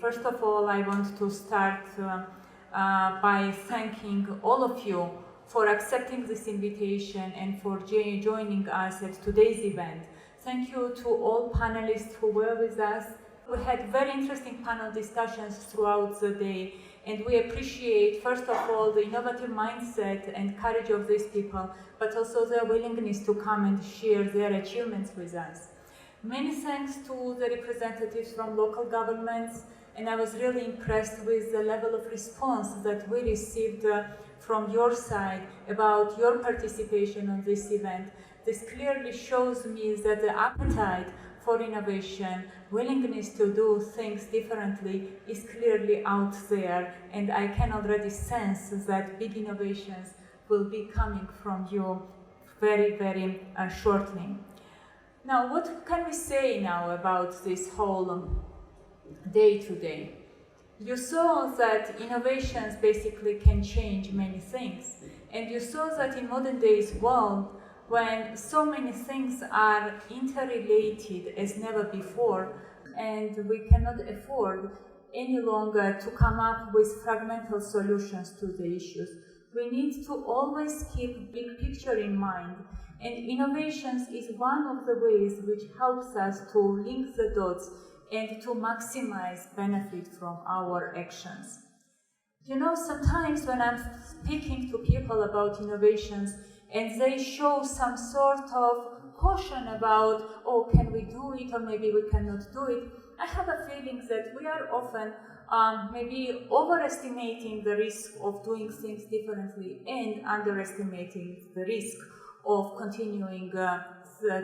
First of all, I want to start by thanking all of you for accepting this invitation and for joining us at today's event. Thank you to all panelists who were with us. We had very interesting panel discussions throughout the day, and we appreciate, first of all, the innovative mindset and courage of these people, but also their willingness to come and share their achievements with us. Many thanks to the representatives from local governments, and I was really impressed with the level of response that we received from your side about your participation on this event. This clearly shows me that the appetite for innovation, willingness to do things differently is clearly out there, and I can already sense that big innovations will be coming from you very, very shortly. Now, what can we say now about this whole day today? You saw that innovations basically can change many things, and you saw that in modern days world, when so many things are interrelated as never before, and we cannot afford any longer to come up with fragmental solutions to the issues. We need to always keep big picture in mind, and innovations is one of the ways which helps us to link the dots and to maximize benefit from our actions. You know, sometimes when I'm speaking to people about innovations, and they show some sort of caution about, oh, can we do it, or maybe we cannot do it, I have a feeling that we are often maybe overestimating the risk of doing things differently and underestimating the risk of continuing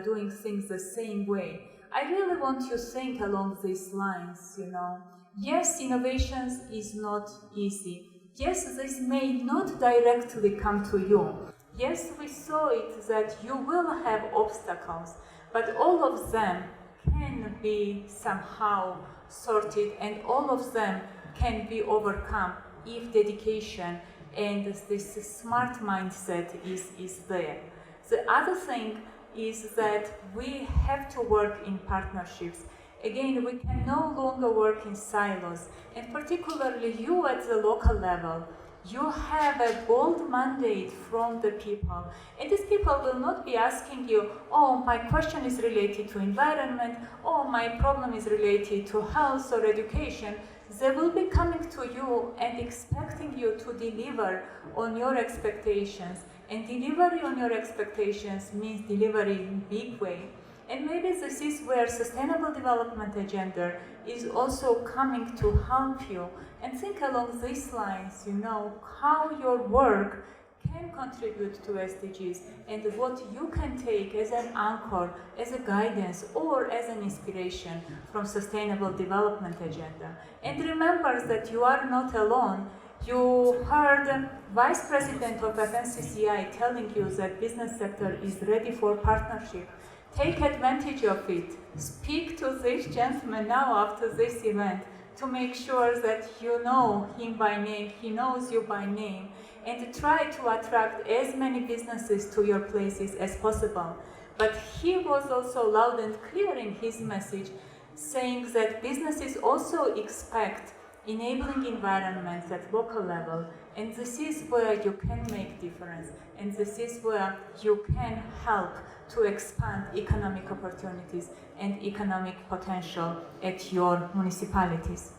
doing things the same way. I really want you to think along these lines, you know. Yes, innovations is not easy. Yes, this may not directly come to you. Yes, we saw it that you will have obstacles, but all of them can be somehow sorted, and all of them can be overcome if dedication and this smart mindset is there. The other thing is that we have to work in partnerships. Again, we can no longer work in silos, and particularly you at the local level. You have a bold mandate from the people, and these people will not be asking you, oh, my question is related to environment, oh, my problem is related to health or education. They will be coming to you and expecting you to deliver on your expectations, and delivery on your expectations means delivery in a big way. And maybe this is where Sustainable Development Agenda is also coming to help you, and think along these lines, you know, how your work can contribute to SDGs and what you can take as an anchor, as a guidance, or as an inspiration from Sustainable Development Agenda. And remember that you are not alone. You heard Vice President of FNCCI telling you that business sector is ready for partnership. Take advantage of it. Speak to this gentleman now after this event to make sure that you know him by name, he knows you by name, and try to attract as many businesses to your places as possible. But he was also loud and clear in his message, saying that businesses also expect enabling environments at local level, and this is where you can make difference, and this is where you can help to expand economic opportunities and economic potential at your municipalities.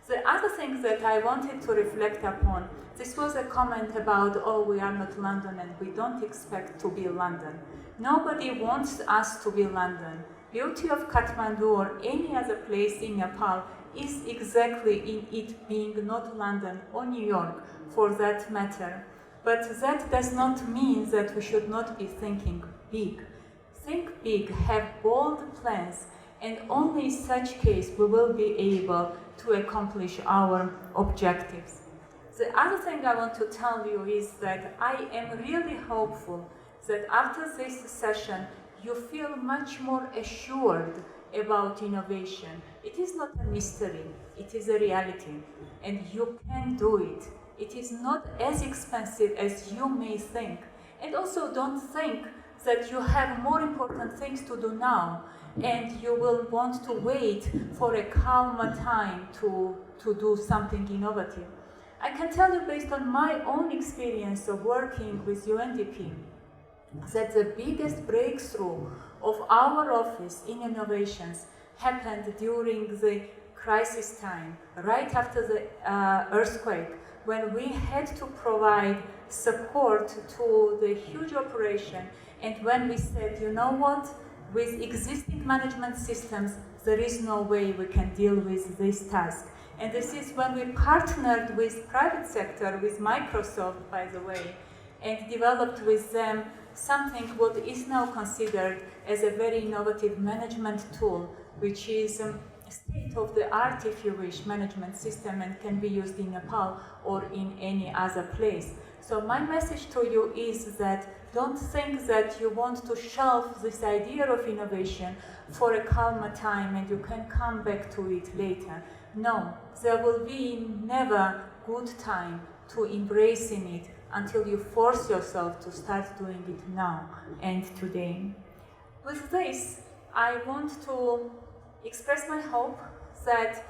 The other thing that I wanted to reflect upon, this was a comment about, oh, we are not London and we don't expect to be London. Nobody wants us to be London. Beauty of Kathmandu or any other place in Nepal is exactly in it being not London or New York for that matter. But that does not mean that we should not be thinking big. Think big, have bold plans, and only in such case we will be able to accomplish our objectives. The other thing I want to tell you is that I am really hopeful that after this session you feel much more assured about innovation. It is not a mystery, it is a reality, and you can do it. It is not as expensive as you may think. And also don't think that you have more important things to do now and you will want to wait for a calmer time to do something innovative. I can tell you based on my own experience of working with UNDP that the biggest breakthrough of our office in innovations happened during the crisis time, right after the earthquake, when we had to provide support to the huge operation, and when we said, you know what, with existing management systems, there is no way we can deal with this task. And this is when we partnered with private sector, with Microsoft, by the way, and developed with them something what is now considered as a very innovative management tool, which is state-of-the-art, if you wish, management system and can be used in Nepal or in any other place. So my message to you is that don't think that you want to shelve this idea of innovation for a calmer time and you can come back to it later. No, there will be never good time to embracing it until you force yourself to start doing it now and today. With this, I want to express my hope that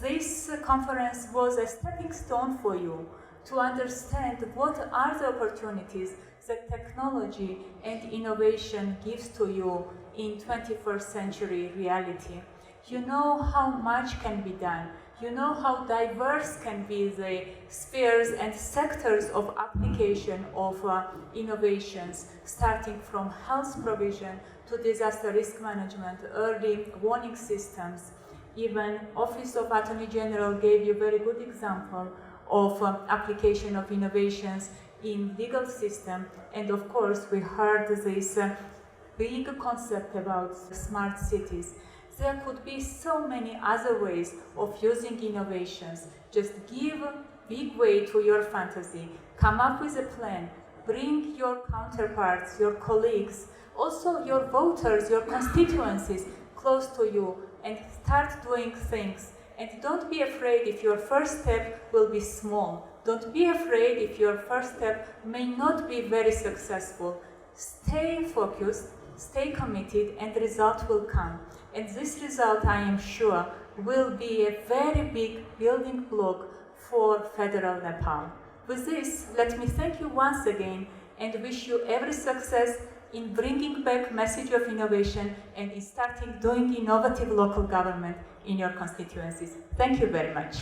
this conference was a stepping stone for you to understand what are the opportunities that technology and innovation gives to you in 21st century reality. You know how much can be done. You know how diverse can be the spheres and sectors of application of innovations, starting from health provision to disaster risk management, early warning systems. Even Office of Attorney General gave you a very good example of application of innovations in legal system. And of course, we heard this big concept about smart cities. There could be so many other ways of using innovations. Just give big way to your fantasy, come up with a plan, bring your counterparts, your colleagues, also your voters, your constituencies close to you and start doing things. And don't be afraid if your first step will be small. Don't be afraid if your first step may not be very successful. Stay focused, stay committed, and the result will come. And this result, I am sure, will be a very big building block for federal Nepal. With this, let me thank you once again and wish you every success in bringing back message of innovation and in starting doing innovative local government in your constituencies. Thank you very much.